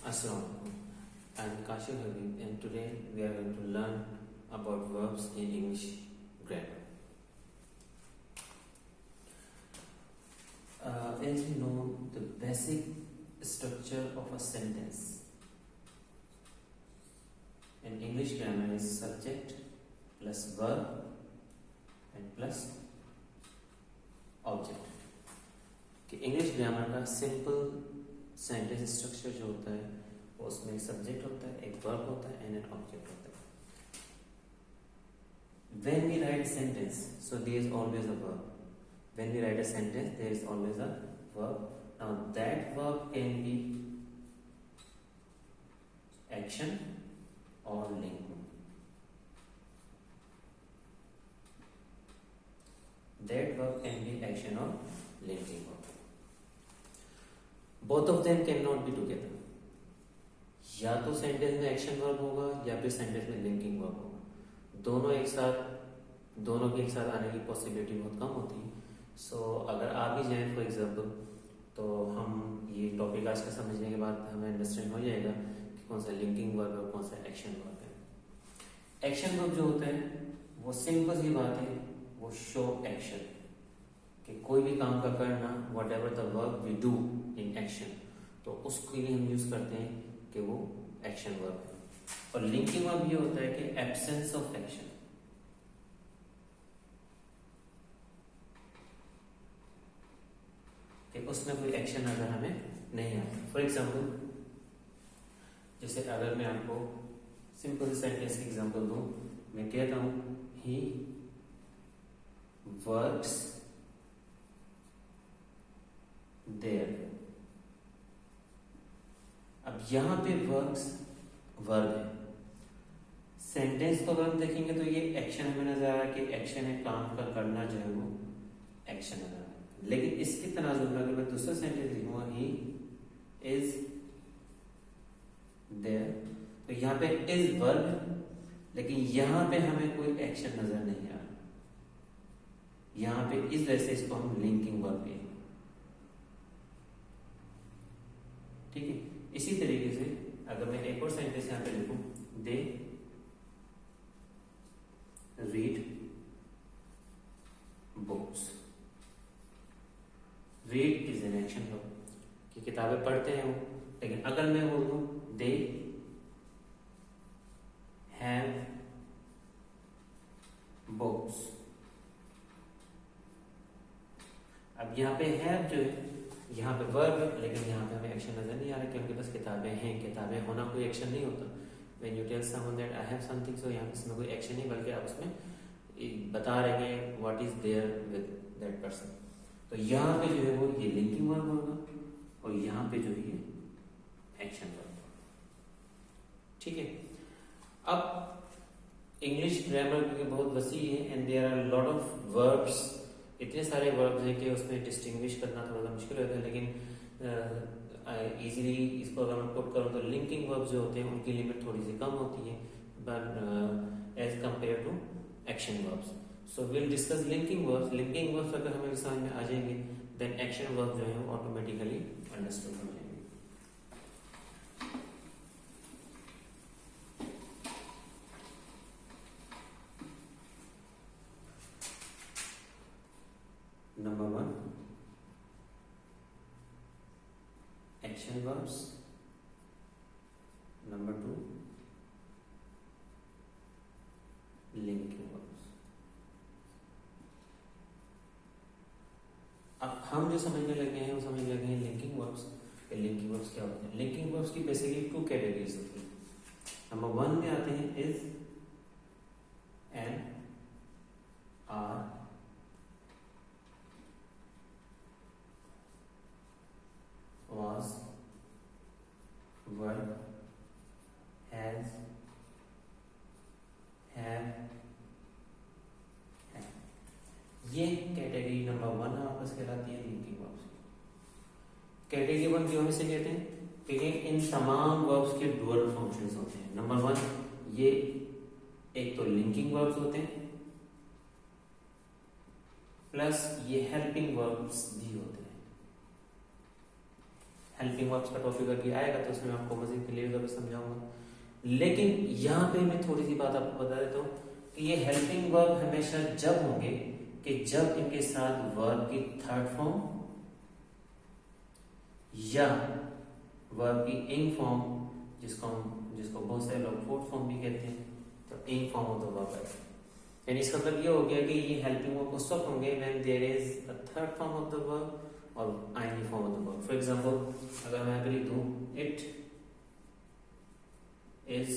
Assalamualaikum. I'm Kashif Habib and today we are going to learn about verbs in English grammar. As we know, the basic structure of a sentence in English grammar is subject plus verb and plus object. कि English grammar का simple sentence structure जो होता है उसमें एक subject होता है, एक वर्ब होता है एंड एन ऑब्जेक्ट होता है. When we write a sentence, so there is always a verb. When we write a sentence, there is always a verb. Now that verb can be action or link. That verb can be action or linking verb. Both of them cannot be together. या तो sentence में action verb होगा या फिर sentence में linking verb होगा. दोनों के एक साथ आने की पॉसिबिलिटी बहुत कम होती है. सो अगर आ भी जाए फॉर एग्जांपल, तो हम ये टॉपिक आज का समझने के बाद हमें अंडरस्टैंड हो जाएगा कि कौन सा लिंकिंग वर्ब है और कौन सा एक्शन वर्ब है. एक्शन वर्ब जो होता है वो सिंपल सी बात है, वो शो एक्शन, कि कोई भी काम का करना, whatever the work we do in action, तो उसके लिए हम यूज करते हैं कि वो एक्शन वर्ब है. और लिंकिंग वर्ब ये होता है कि एब्सेंस ऑफ एक्शन, कि उसमें कोई एक्शन अगर हमें नहीं आता. फॉर एग्जाम्पल, जैसे अगर मैं आपको सिंपल सेंटेंस की एग्जाम्पल दूं, मैं कहता हूं ही वर्क्स देयर. अब यहां पे वर्क्स वर्ब है. सेंटेंस को अगर हम देखेंगे तो ये एक्शन हमें नजर आ रहा है कि एक्शन है, काम का करना जो है वो एक्शन नजर आ रहा है. लेकिन इसकी तनाजुर में अगर मैं दूसरा सेंटेंस लिखूंगा ही इज देयर, तो यहां पे इज वर्ब, लेकिन यहां पे हमें कोई एक्शन नजर नहीं आ रहा. यहां पे इस वजह से इसको हम लिंकिंग वर्ब कहेंगे. ठीक है. इसी तरीके से अगर मैं एक और सेंटेंस यहां पे लिखूं, they read books. Read is an action verb, कि किताबें पढ़ते हैं वो. लेकिन अगर मैं बोल दूं दे हैव बुक्स, अब यहाँ पे हैव जो है यहाँ पे वर्ब है, लेकिन यहाँ पे हमें एक्शन नजर नहीं आ रहा क्योंकि बस किताबें हैं. किताबें होना कोई एक्शन नहीं होता. When you tell someone that I have something, so यहाँ पे इसमें कोई एक्शन नहीं, बल्कि आप उसमें बता रहे हैं what is there with that person. तो यहाँ पे जो है वो ये लिंकिंग वर्ब होगा और यहाँ पे जो है ये एक्शन वर्ब. ठीक है. अब इंग्लिश ग्रामर क्योंकि बहुत वसी है and there are lot of verbs, इतने सारे वर्ब्स हैं कि उसमें डिस्टिंग्विश करना थोड़ा सा मुश्किल होता है. लेकिन इजीली इसको अगर मैं पुट करूँ तो लिंकिंग वर्ब्स जो होते हैं उनकी लिमिट थोड़ी सी कम होती है but as compare to action verbs. So will discuss linking verbs. Linking verbs अगर हमें समझ में आ जाएंगे देन एक्शन वर्ब जो है वो ऑटोमेटिकली अंडरस्टूड हो जाएंगे. Number 1, action verbs. Number 2, linking verbs. अब हम जो समझने लगे हैं वो समझने लगे हैं लिंकिंग वर्ब्स. लिंकिंग वर्ब्स क्या होते हैं? लिंकिंग वर्ब्स की बेसिकली 2 कैटेगरीज होती हैं. नंबर 1 में आते हैं is and are, was, were, has, have, have. ये कैटेगरी नंबर 1 आपस कहलाती है लिंकिंग वर्ब्स. कैटेगरी 1 क्यों से कहते हैं? क्योंकि इन तमाम वर्ब्स के डुअल फंक्शंस होते हैं. नंबर 1 ये एक तो लिंकिंग वर्ब्स होते हैं प्लस ये हेल्पिंग वर्ब्स भी होते हैं. हेल्पिंग वर्ब्स का टॉपिक अभी आएगा तो उसमें आपको मजीद क्लियर करके समझाऊंगा। लेकिन यहाँ पे मैं थोड़ी सी बात आपको बता देता हूँ कि ये हेल्पिंग वर्ब हमेशा जब होंगे कि जब इनके साथ वर्ब की थर्ड फॉर्म या वर्ब की इंग फॉर्म, जिसको बहुत सारे लोग फोर्थ फॉर्म भी कहते हैं, तो इंग फॉर्म ऑफ द वर्ब है। यानी इसका मतलब ये हो गया कि ये हेल्पिंग वर्ब उस वक्त होंगे when there is a third form of the verb और ING form of the verb. For example अगर मैं यहाँ पे लिख दूं इट इज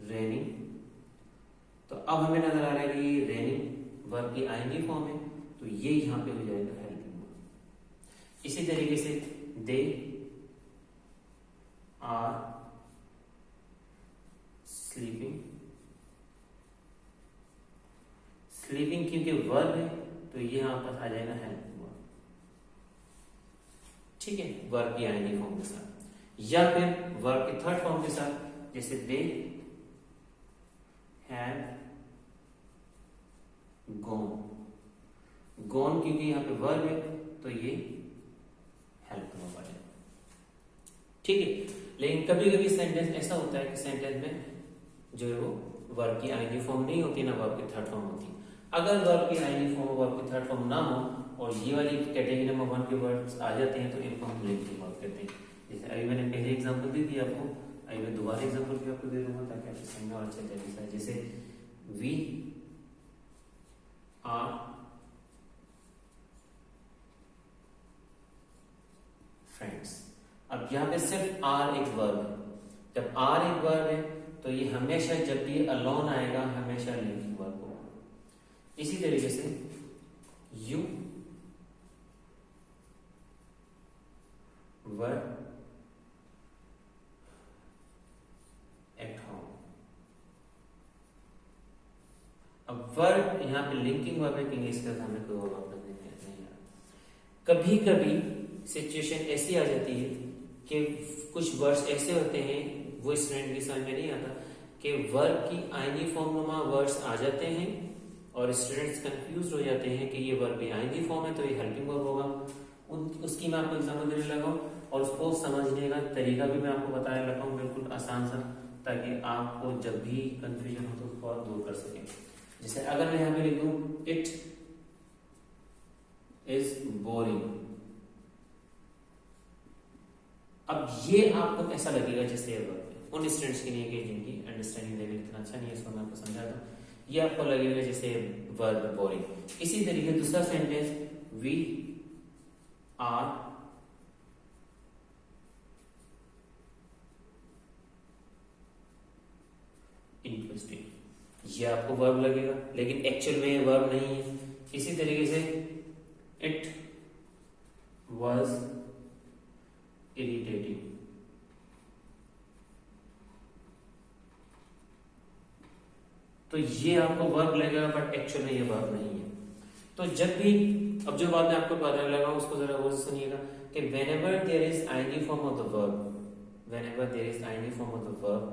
रेनिंग, तो अब हमें नजर आ रहा है कि रेनिंग वर्ब की आईएनजी फॉर्म है, तो ये यहां पे हो जाएगा हेल्पिंग वर्ब। इसी तरीके से दे आर स्लीपिंग, स्लीपिंग क्योंकि वर्ब है तो ये यहां पर आ जाएगा हेल्पिंग वर्ब, ठीक है, वर्ब की आईएनजी फॉर्म के साथ या फिर वर्ब की थर्ड फॉर्म के साथ, जैसे दे हैव गॉन, गॉन क्योंकि यहां पे वर्ब है तो ये हेल्पिंग वर्ब आ जाएगा, ठीक है। लेकिन कभी कभी सेंटेंस ऐसा होता है कि सेंटेंस में जो है वो वर्ब की आईएनजी फॉर्म नहीं होती ना वर्ब की थर्ड फॉर्म होती। अगर वर्ब की आईएनजी फॉर्म और वर्ब की थर्ड फॉर्म ना हो और ये वाली कैटेगरी नंबर 1 के वर्ड्स आ जाते हैं तो इनको हम लिंकिंग वर्ब कहते हैं। जैसे अभी मैंने पहले एग्जांपल दे दिया आपको, अभी मैं दोबारा एग्जांपल भी आपको दे दूंगा ताकि आपको समझ में और अच्छा तरीके। जैसे वी आर फ्रेंड्स, अब यहां पे सिर्फ आर एक वर्ब है, जब आर एक वर्ब है तो ये हमेशा जब भी अलोन आएगा हमेशा लिंकिंग वर्ब होगा। इसी तरीके से यू वर एट होम, अब वर्ब यहां पे लिंकिंग वर्ब है क्योंकि इसके साथ हमें कोई और वर्ब नहीं आ रहा। कभी कभी सिचुएशन ऐसी आ जाती है कि कुछ वर्ड्स ऐसे होते हैं, वो स्टूडेंट की समझ में नहीं आता कि वर्ब की आईएनजी फॉर्म नुमा वर्ड्स आ जाते हैं और स्टूडेंट्स कंफ्यूज हो जाते हैं कि ये वर्ब की आईएनजी फॉर्म है तो ये हेल्पिंग वर्ब होगा। उसकी मैं आपको एग्जांपल देने लगा हूं और उसको समझने का तरीका भी मैं आपको बताने लगा हूं बिल्कुल आसान सा, ताकि आपको जब भी कंफ्यूजन हो तो उसको दूर कर सकें। जैसे अगर मैं यहां पे लिख दूं इट इज बोरिंग, अब ये आपको कैसा लगेगा जैसे ये वर्ब है, उन स्टूडेंट्स के लिए कि जिनकी अंडरस्टैंडिंग लेवल इतना अच्छा नहीं है, इसको मैं आपको समझाता हूं। ये आपको लगेगा जैसे वर्ब बोरिंग। इसी तरीके दूसरा सेंटेंस वी आर इंटरेस्टिंग, ये आपको वर्ब लगेगा लेकिन एक्चुअल में ये वर्ब नहीं है। इसी तरीके से इट वाज इरिटेटिंग, तो ये आपको वर्ब लगेगा बट एक्चुअल में ये वर्ब नहीं है। तो जब भी, अब जो बात मैं आपको बताने लगा उसको जरा वो सुनिएगा कि whenever there is ing form of the verb, whenever there is ing form of the verb,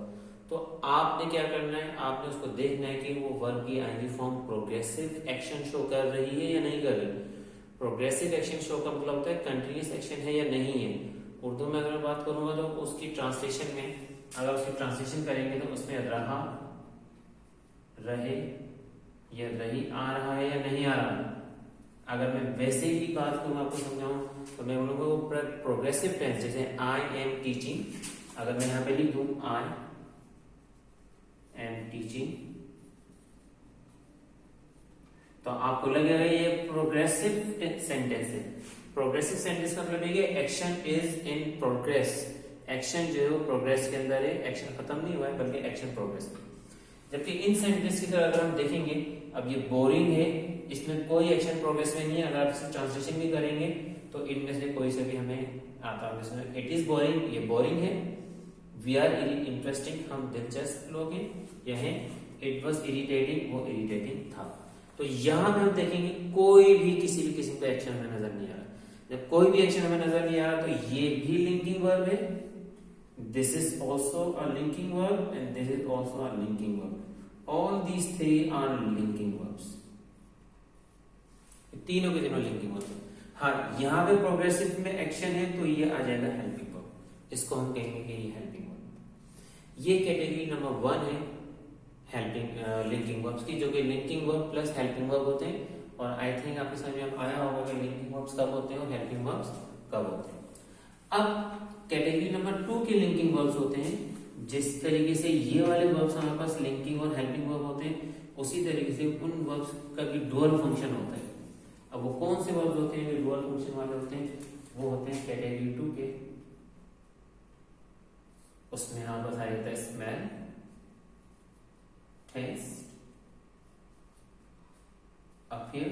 तो आपने क्या करना है, आपने उसको देखना है कि वो वर्ब की ing form progressive action show कर रही है या नहीं कर रही। प्रोग्रेसिव एक्शन शो का मतलब होता है कंटिन्यूअस एक्शन है या नहीं है। उर्दू में अगर बात करूंगा तो उसकी ट्रांसलेशन में अगर उसकी ट्रांसलेशन करेंगे तो उसमें रहा, रहे या रही आ रहा है या नहीं आ रहा है। अगर मैं वैसे ही बात करूं आपको समझाऊं तो मैं बोलूंगा वो प्रोग्रेसिव टेंस, जैसे आई एम टीचिंग, अगर मैं यहां पे लिख दूं आई एम टीचिंग तो आपको लगेगा ये प्रोग्रेसिव सेंटेंस है। प्रोग्रेसिव सेंटेंस का मतलब है कि action is in progress, action जो है वो प्रोग्रेस के अंदर है, एक्शन खत्म नहीं हुआ है बल्कि एक्शन प्रोग्रेस में। जबकि इन सेंटेंस की तरह अगर हम देखेंगे, अब ये बोरिंग है, इसमें कोई एक्शन प्रोग्रेस में नहीं है। अगर आप इसे ट्रांसलेशन भी करेंगे तो इनमें से कोई से भी हमें आता है। जैसे इट इज बोरिंग, ये बोरिंग है। वी आर इंटरेस्टिंग, हम दिलचस्प लोग हैं। यह इट वाज इरिटेटिंग, वो इरिटेटिंग था। तो यहां में हम देखेंगे कोई भी किसी भी किस्म का एक्शन हमें नजर नहीं आ रहा। जब कोई भी एक्शन हमें नजर नहीं आ रहा तो ये भी लिंकिंग वर्ब है, this is also a linking verb and this is also a linking verb. All these three are linking verbs, तीनों के तीनों लिंकिंग वर्ब। हाँ, यहाँ पे प्रोग्रेसिव में एक्शन है तो ये आ जाएगा हेल्पिंग वर्ब, इसको हम कहेंगे कि ये हेल्पिंग वर्ब। ये कैटेगरी नंबर 1 है हेल्पिंग लिंकिंग वर्ब्स की, जो कि linking verb plus helping verb होते हैं। और आई थिंक आपके समझ में आया होगा कि लिंकिंग वर्ब्स कब होते हैं और हेल्पिंग वर्ब्स कब होते हैं। अब कैटेगरी नंबर 2 के लिंकिंग वर्ब्स होते हैं, जिस तरीके से ये वाले वर्ब्स हमारे पास लिंकिंग और हेल्पिंग वर्ब होते हैं, उसी तरीके से उन वर्ब्स का भी डुअल फंक्शन होता है। अब वो कौन से वर्ब्स होते हैं जो डुअल फंक्शन वाले होते हैं? वो होते हैं कैटेगरी 2 के, उसमें हमारे पास आ जाता है smell, taste, appear,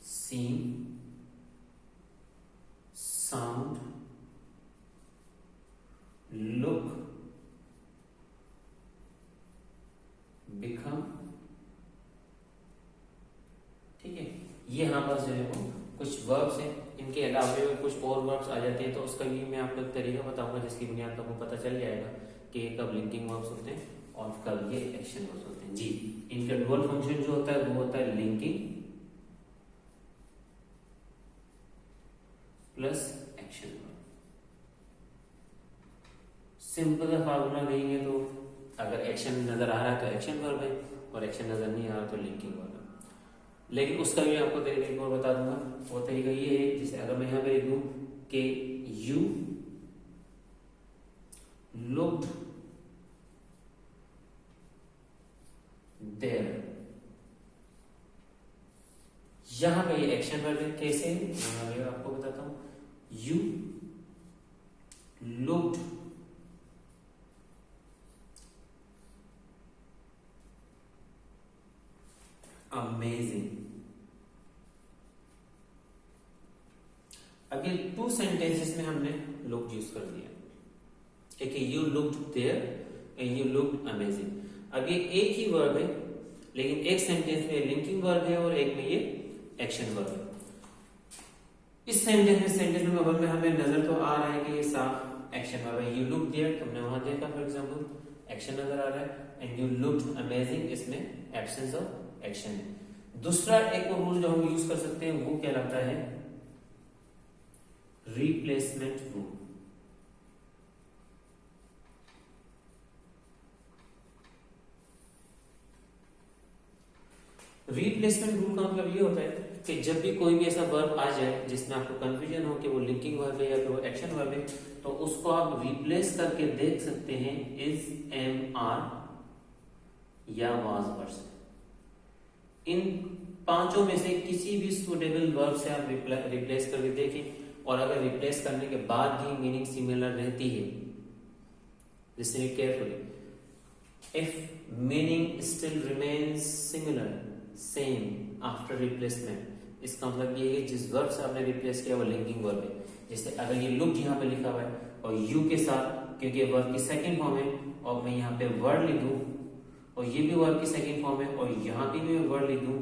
see, sound, look, become। ठीक है, ये हमारे पास जो है वो कुछ वर्ब्स हैं। इनके अलावा में कुछ और वर्ब्स आ जाते हैं, तो उसका भी मैं आपको एक तरीका बताऊंगा जिसकी बुनियाद पर आपको पता चल जाएगा कि ये कब लिंकिंग वर्ब्स होते हैं और कब ये एक्शन वर्ब्स होते हैं। जी, इनका डुअल फंक्शन जो होता है वो होता है linking plus action verb. Simple सा फार्मूला देंगे तो अगर एक्शन नजर आ रहा है तो एक्शन वर्ब है, और एक्शन नजर नहीं आ रहा तो लिंकिंग वर्ब है। लेकिन उसका भी आपको तरीका और बता दूंगा। वो तरीका ये है, जैसे अगर मैं यहाँ पे लिख दूं कि यू लुक्ड देयर, यहां पे ये एक्शन वर्ब है। कैसे, मैं आपको बताता हूं। You looked amazing. अब ये 2 सेंटेंसेस में हमने लुक्ड यूज कर दिया। एक है you looked there and you looked amazing. अब ये एक ही वर्ब है, लेकिन एक सेंटेंस में लिंकिंग वर्ब है और एक में ये एक्शन वर्ब है। इस सेंटेंस नंबर 1 में हमें नजर तो आ रहा है कि ये साफ एक्शन वर्ब है। यू लुक देयर, तुमने वहां देखा फॉर एग्जांपल एक्शन नजर आ रहा है, एंड यू लुक्ड अमेजिंग, इसमें एब्सेंस ऑफ एक्शन है। दूसरा एक और रूल जो हम यूज कर सकते हैं वो कहलाता है रिप्लेसमेंट रूल। रिप्लेसमेंट रूल का मतलब ये होता है कि जब भी कोई भी ऐसा वर्ब आ जाए जिसमें आपको कंफ्यूजन हो कि वो लिंकिंग वर्ब है या फिर वो एक्शन वर्ब है, तो उसको आप रिप्लेस करके देख सकते हैं इज, एम, आर या वाज वर्ब से। इन पांचों में से किसी भी सुटेबल वर्ब से आप रिप्लेस करके देखें, और अगर रिप्लेस करने के बाद भी मीनिंग सिमिलर रहती है, listen it carefully, if meaning still remains similar, same after replacement, इसका मतलब ये है कि जिस वर्ब से आपने रिप्लेस किया वो लिंकिंग वर्ब है। जैसे अगर ये लुक यहाँ पे लिखा हुआ है और यू के साथ, क्योंकि ये वर्ब की सेकंड फॉर्म है, और मैं यहाँ पे वर्ड लिख दूं और ये भी वर्ब की सेकंड फॉर्म है और यहाँ पे भी मैं वर्ड लिख दूं,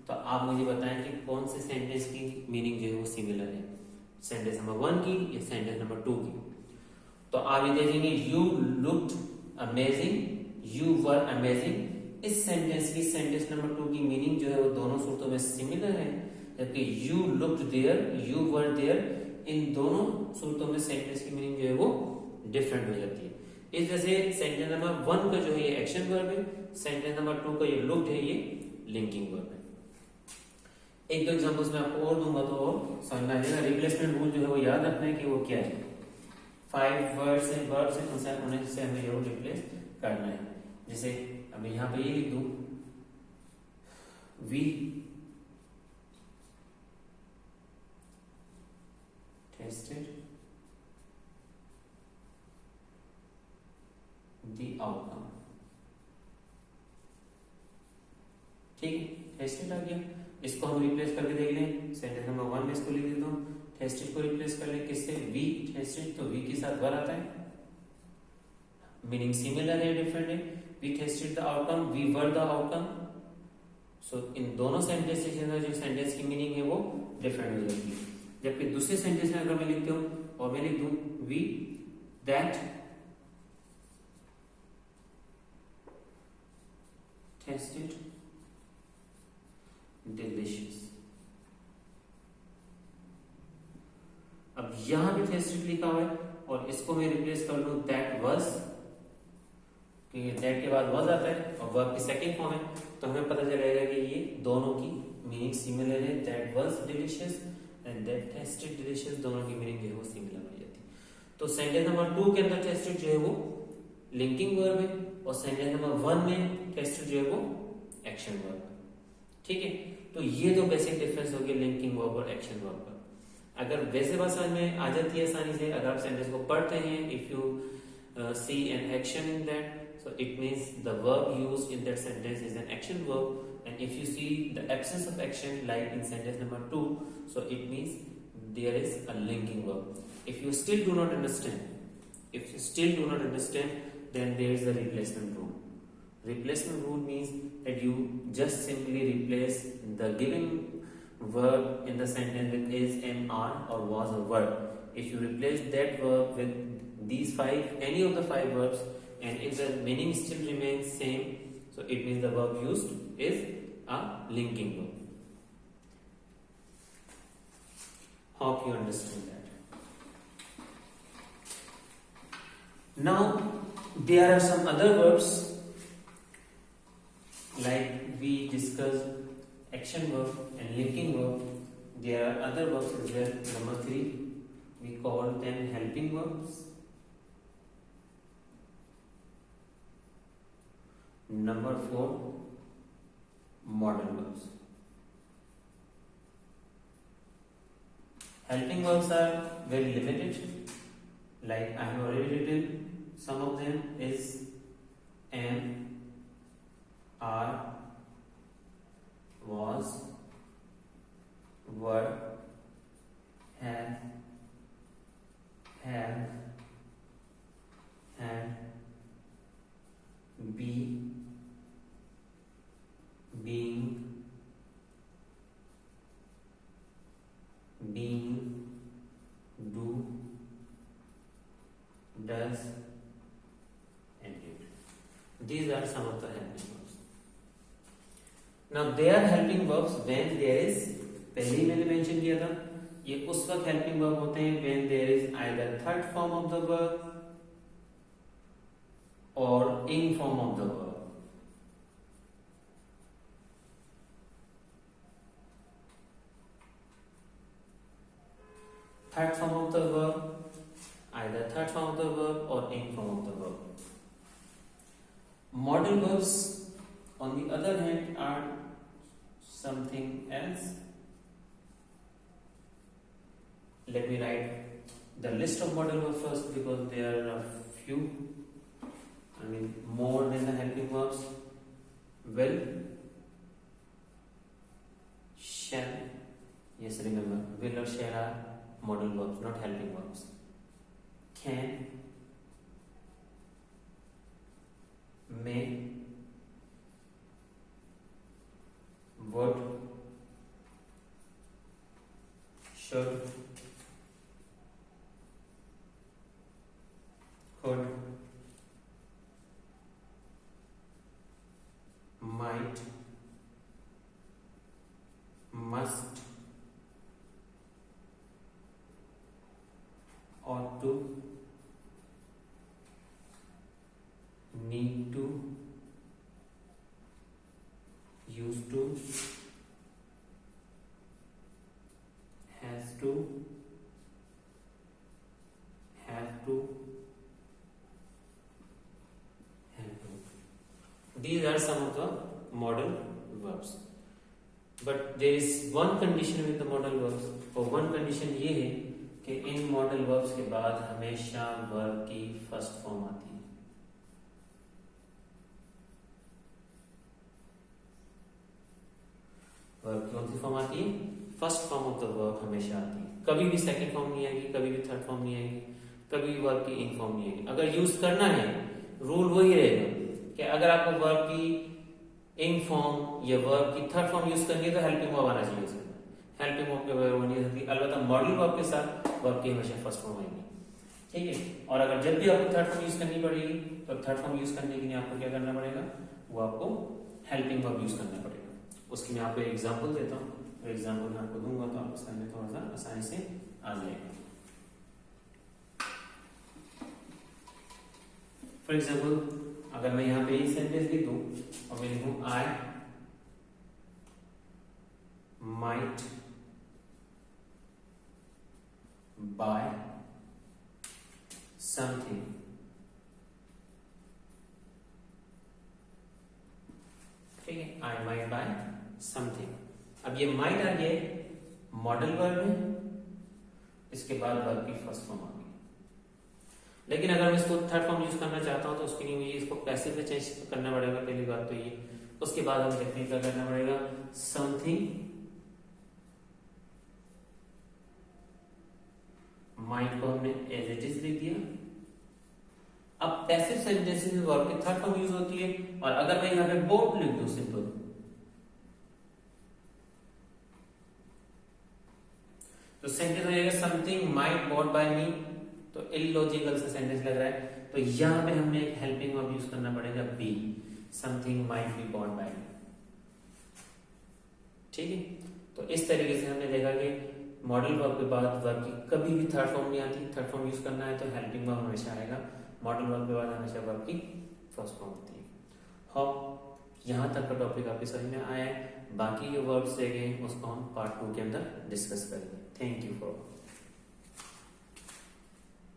तो आप मुझे बताएं कि कौन से सेंटेंस की मीनिंग जो है वो सिमिलर है, सेंटेंस नंबर 1 की या सेंटेंस नंबर 2 की। तो आप ये देखेंगे you looked amazing, you were amazing. इस सेंटेंस की सेंटेंस नंबर 2 की मीनिंग जो है वो दोनों सूरतों में सिमिलर है, जबकि you looked there, you were there, इन दोनों सूरतों में सेंटेंस की मीनिंग जो है वो डिफरेंट हो जाती है। इस वजह से सेंटेंस नंबर 1 का जो है ये एक्शन वर्ब है, सेंटेंस नंबर 2 का ये लुक्ड है, ये लिंकिंग वर्ब है। एक दो एग्जांपल्स मैं आपको और दूंगा तो और समझ में आ जाएगा। रिप्लेसमेंट रूल जो है वो याद रखना है कि वो क्या है। 5 वर्ड्स हैं, वर्ब से कंसर्न होने से हमें ये रिप्लेस करना है। जैसे अब यहाँ पे ये लिख दूं, वी टेस्टेड द आउटकम। ठीक है, टेस्टेड आ गया, इसको हम रिप्लेस करके देख लें। सेंटेंस नंबर 1 में इसको लिख देता हूं, टेस्टेड को रिप्लेस कर लें किससे, वी टेस्टेड, तो वी के साथ वर आता है, मीनिंग सिमिलर है, डिफरेंट है। We tested the outcome, we were the outcome. So इन दोनों सेंटेंस के अंदर जो सेंटेंस की मीनिंग है वो डिफरेंट हो जाती है। जबकि दूसरे सेंटेंस में अगर मैं लिखता हूं और मैं लिख दूं वी दैट टेस्टेड डिलिशियस। अब यहां भी टेस्टेड लिखा हुआ है और इसको मैं रिप्लेस कर लूं दैट वाज, क्योंकि दैट के बाद वाज आता है और वर्ब की सेकंड फॉर्म है, तो हमें पता चलेगा कि ये दोनों की मीनिंग सिमिलर है। That was delicious and that tested delicious, दोनों की मीनिंग जो है वो सिमिलर हो जाती है। तो सेंटेंस नंबर 2 के अंदर टेस्टेड जो है वो लिंकिंग वर्ब है और सेंटेंस नंबर 1 में टेस्टेड जो है वो एक्शन वर्ब है। ठीक है, तो ये तो बेसिक डिफरेंस हो गया लिंकिंग वर्ब और एक्शन वर्ब का। अगर वैसे बात समझ में आ जाती है आसानी से, अगर आप सेंटेंस को पढ़ते हैं, if you see an action in that, so it means the verb used in that sentence is an action verb, and if you see the absence of action like in sentence number 2, so it means there is a linking verb. If you still do not understand, then there is a replacement rule. Replacement rule means that you just simply replace the given verb in the sentence with is, am, are or was or were. If you replace that verb with these any of the 5 verbs, and if the meaning still remains same, so it means the verb used is a linking verb. Hope you understand that. Now there are some other verbs like we discussed action verb and linking verb. There are other verbs as well. Number 3, we call them helping verbs. Number 4, modal verbs. Helping verbs are very limited, like I have already written some of them is am, are, was, were, have, had, be, being, do, does, and did. These are some of the helping verbs. Now they are helping verbs when there is, पहले ही मैंने mention किया था, ये उस वक्त helping verb होते हैं when there is either third form of the verb or in form of the verb. Third form of the verb, either third form of the verb or in form of the verb. Modal verbs, on the other hand, are something else. Let me write the list of modal verbs first because there are a few. I mean, more than the helping verbs. Will, shall. Yes, remember, will or shall are modal verbs, not helping verbs. Can, may, would, should, could, might, must, ought to, need to, used to, has to, have to, have to. These are some of the modal verbs. But there is one condition with the modal verbs, और one condition ये है कि इन modal verbs के बाद हमेशा verb की first form आती है। वर्ब की कौन सी फॉर्म आती है? First form of the verb हमेशा आती है। कभी भी सेकंड फॉर्म नहीं आएगी, कभी भी थर्ड फॉर्म नहीं आएगी, कभी भी वर्ब की इन फॉर्म नहीं आएगी। अगर यूज करना है, रूल वही रहेगा कि अगर आपको वर्ब की इन फॉर्म या वर्ब की थर्ड फॉर्म यूज करनी है तो हेल्पिंग वर्ब आना चाहिए। हेल्पिंग वर्ब के बगैर वो नहीं हो सकती, अलबत्ता मॉडल वर्ब के साथ वर्ब की हमेशा फर्स्ट फॉर्म आएगी। ठीक है, और अगर जब भी आपको थर्ड फॉर्म यूज करनी पड़ेगी तो थर्ड फॉर्म यूज करने के लिए आपको क्या करना पड़ेगा? वो आपको हेल्पिंग वर्ब यूज करना पड़ेगा। उसकी मैं आपको एग्जांपल देता हूँ, तो एग्जांपल मैं आपको दूंगा तो आपको समझ में थोड़ा सा आसानी से आ जाएगा। फॉर एग्जाम्पल अगर मैं यहाँ पे ये सेंटेंस लिख दूं और मैं लिखूं आई माइट बाय समथिंग, ठीक है, आई माइट बाय समथिंग। अब ये माइट आ गया मॉडल वर्ब है, इसके बाद वर्ब की फर्स्ट फॉर्म आ गई। लेकिन अगर मैं इसको थर्ड फॉर्म यूज करना चाहता हूं तो उसके लिए मुझे इसको पैसिव में चेंज करना पड़ेगा, पहली बात तो ये। उसके बाद हमें देखते हैं क्या करना पड़ेगा, समथिंग माइट को हमने एज इट इज लिख दिया। अब पैसिव सेंटेंसेस में वर्ब की थर्ड फॉर्म यूज होती है, और अगर मैं यहाँ पे बोट लिख दूं सिंपल, तो सेंटेंस हो जाएगा समथिंग माइट बॉट बाय मी, तो इलॉजिकल सा सेंटेंस लग रहा है। तो यहां पे हमें एक हेल्पिंग वर्ब यूज करना पड़ेगा be, something might be bought by me, ठीक है। तो इस तरीके से हमने देखा कि मॉडल वर्ब के बाद वर्ब की कभी भी थर्ड फॉर्म नहीं आती। थर्ड फॉर्म यूज करना है तो हेल्पिंग वर्ब हमेशा आएगा, मॉडल वर्ब के बाद हमेशा वर्ब की फर्स्ट फॉर्म होती है। होप यहां तक का टॉपिक आपके समझ में आया है। बाकी जो वर्ड्स रह गए उसको हम पार्ट 2 के अंदर डिस्कस करेंगे। Thank you for